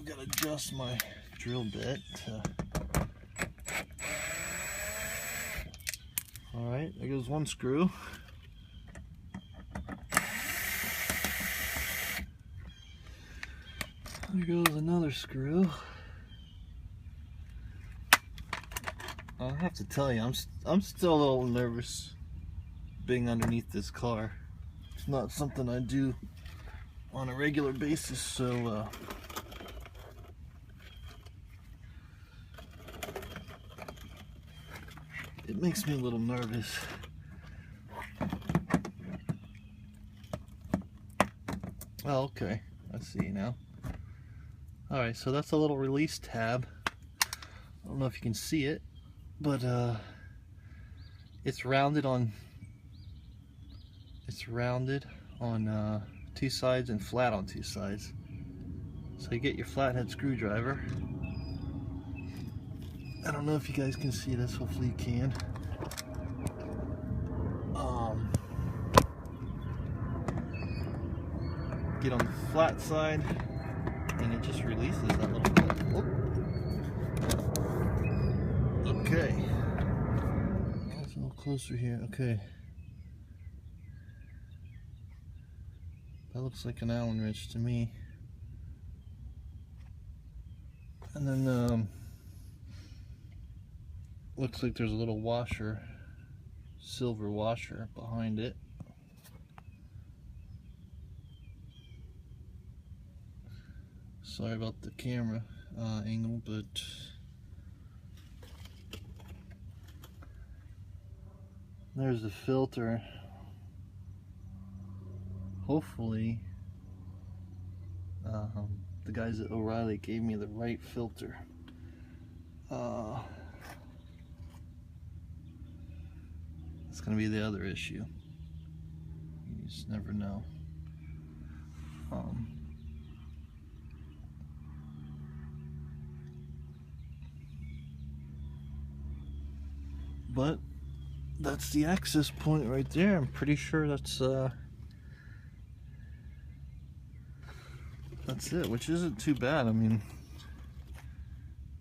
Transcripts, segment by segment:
I've got to adjust my drill bit. Alright, there goes one screw. There goes another screw. I have to tell you, I'm still a little nervous being underneath this car. It's not something I do on a regular basis, so it makes me a little nervous. Oh, okay, I see now. Alright, so that's a little release tab. I don't know if you can see it, but it's rounded on two sides and flat on two sides. So you get your flathead screwdriver. I don't know if you guys can see this, hopefully you can. Get on the flat side and it just releases that little clip. Okay. It's a little closer here. Okay. That looks like an Allen wrench to me. And then looks like there's a little washer, silver washer behind it. Sorry about the camera angle, but there's the filter. Hopefully the guys at O'Reilly gave me the right filter. That's gonna be the other issue. You just never know. But that's the access point right there. I'm pretty sure that's it, which isn't too bad. I mean,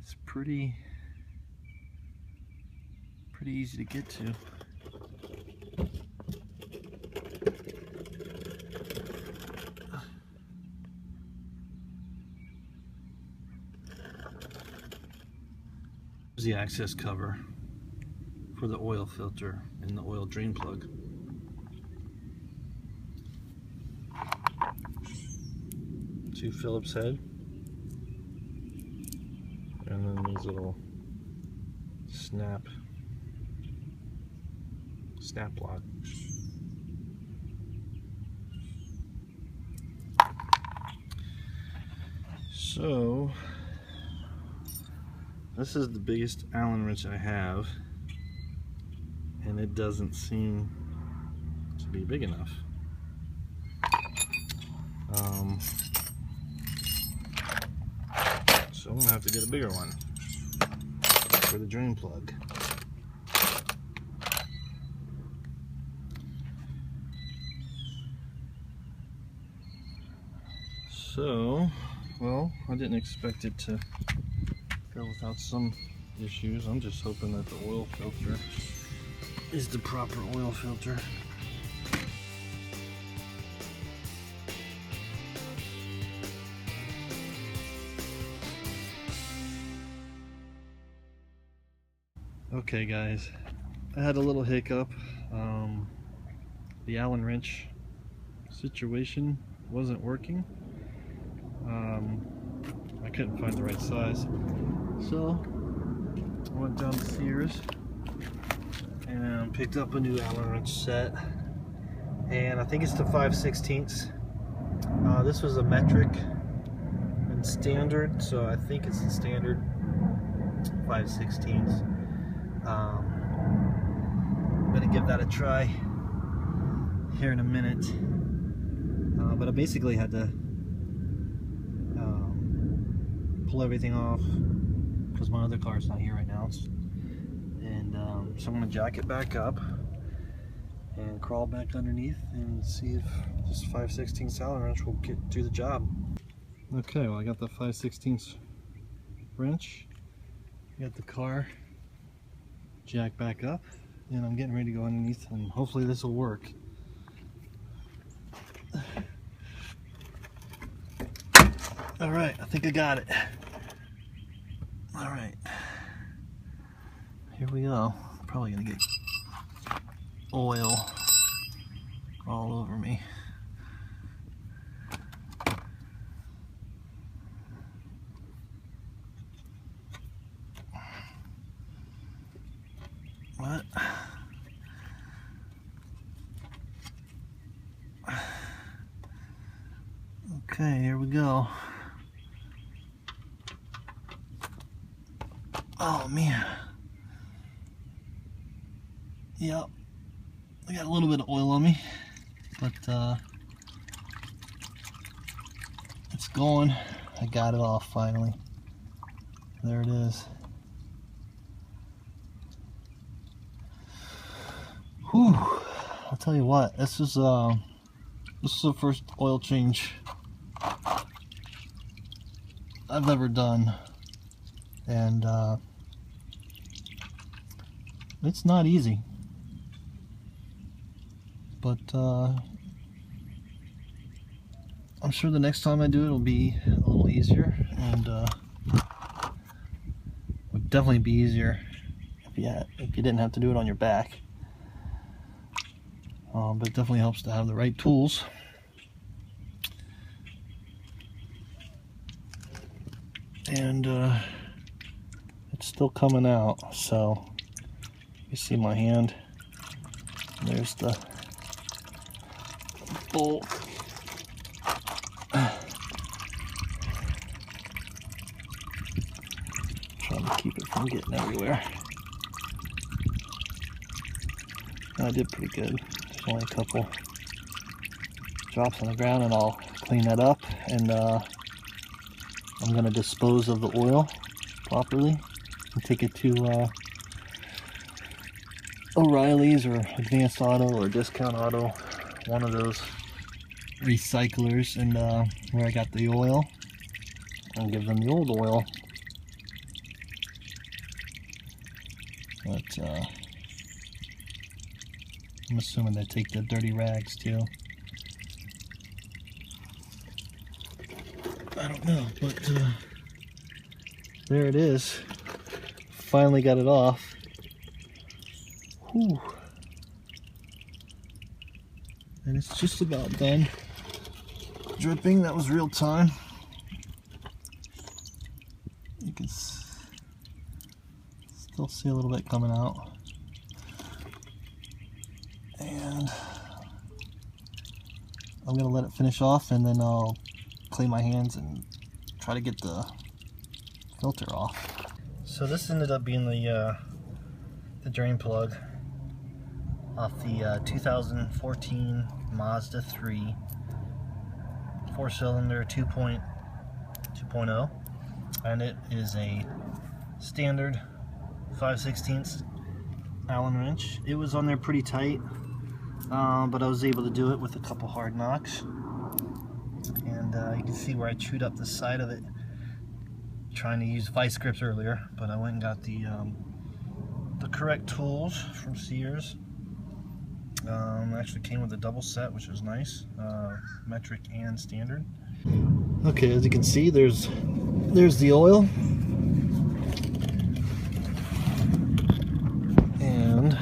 it's pretty easy to get to. Here's the access cover for the oil filter and the oil drain plug. Two Phillips head, and then these little snap lock. So this is the biggest Allen wrench I have, and it doesn't seem to be big enough. So I'm gonna have to get a bigger one for the drain plug. So, well, I didn't expect it to go without some issues. I'm just hoping that the oil filter is the proper oil filter. Okay guys, I had a little hiccup. The Allen wrench situation wasn't working. I couldn't find the right size, so I went down to Sears and picked up a new Allen wrench set, and I think it's the 5/16. This was a metric and standard, so I think it's the standard 5/16. I'm gonna give that a try here in a minute, but I basically had to pull everything off because my other car's not here right now, and so I'm gonna jack it back up and crawl back underneath and see if this 5/16 Allen wrench will do the job. Okay, well I got the 5/16 wrench, got the car jacked back up, and I'm getting ready to go underneath, and hopefully this will work. All right, I think I got it. All right, here we go. Probably gonna get oil all over me. What? Okay, here we go. Oh man. Yep. I got a little bit of oil on me, but it's going. I got it off finally. There it is. Whew. I'll tell you what, this is the first oil change I've ever done, and it's not easy, but I'm sure the next time I do it, it'll be a little easier, and would definitely be easier if you didn't have to do it on your back. But it definitely helps to have the right tools. And it's still coming out, so you see my hand. There's the bolt. Trying to keep it from getting everywhere. I did pretty good. There's only a couple drops on the ground, and I'll clean that up, and I'm going to dispose of the oil properly and take it to O'Reilly's or Advanced Auto or Discount Auto, one of those recyclers, and where I got the oil, and give them the old oil. But I'm assuming they take the dirty rags too. I don't know, but there it is. Finally got it off. Whew. And it's just about done dripping. That was real time. You can still see a little bit coming out. And I'm gonna let it finish off, and then I'll clean my hands and try to get the filter off. So this ended up being the drain plug off the 2014 Mazda 3 4-cylinder 2.0, and it is a standard 5/16 Allen wrench. It was on there pretty tight, but I was able to do it with a couple hard knocks. And you can see where I chewed up the side of it trying to use vice grips earlier, but I went and got the correct tools from Sears. Actually came with a double set, which was nice, metric and standard. Okay, as you can see, there's the oil, and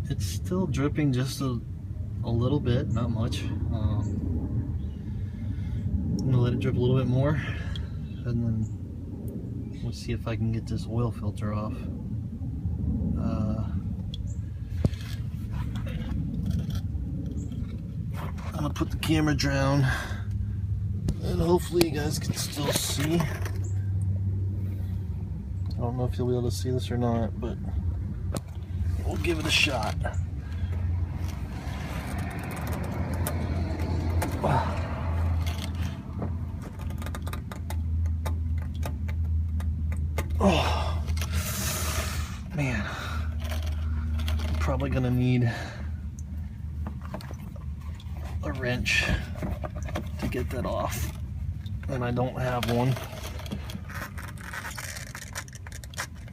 it's still dripping just a little bit, not much. I'm gonna let it drip a little bit more, and then we'll see if I can get this oil filter off. I'm gonna put the camera down, and hopefully you guys can still see. I don't know if you'll be able to see this or not, but we'll give it a shot. Oh man, I'm probably gonna need a wrench to get that off, and I don't have one.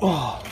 Oh.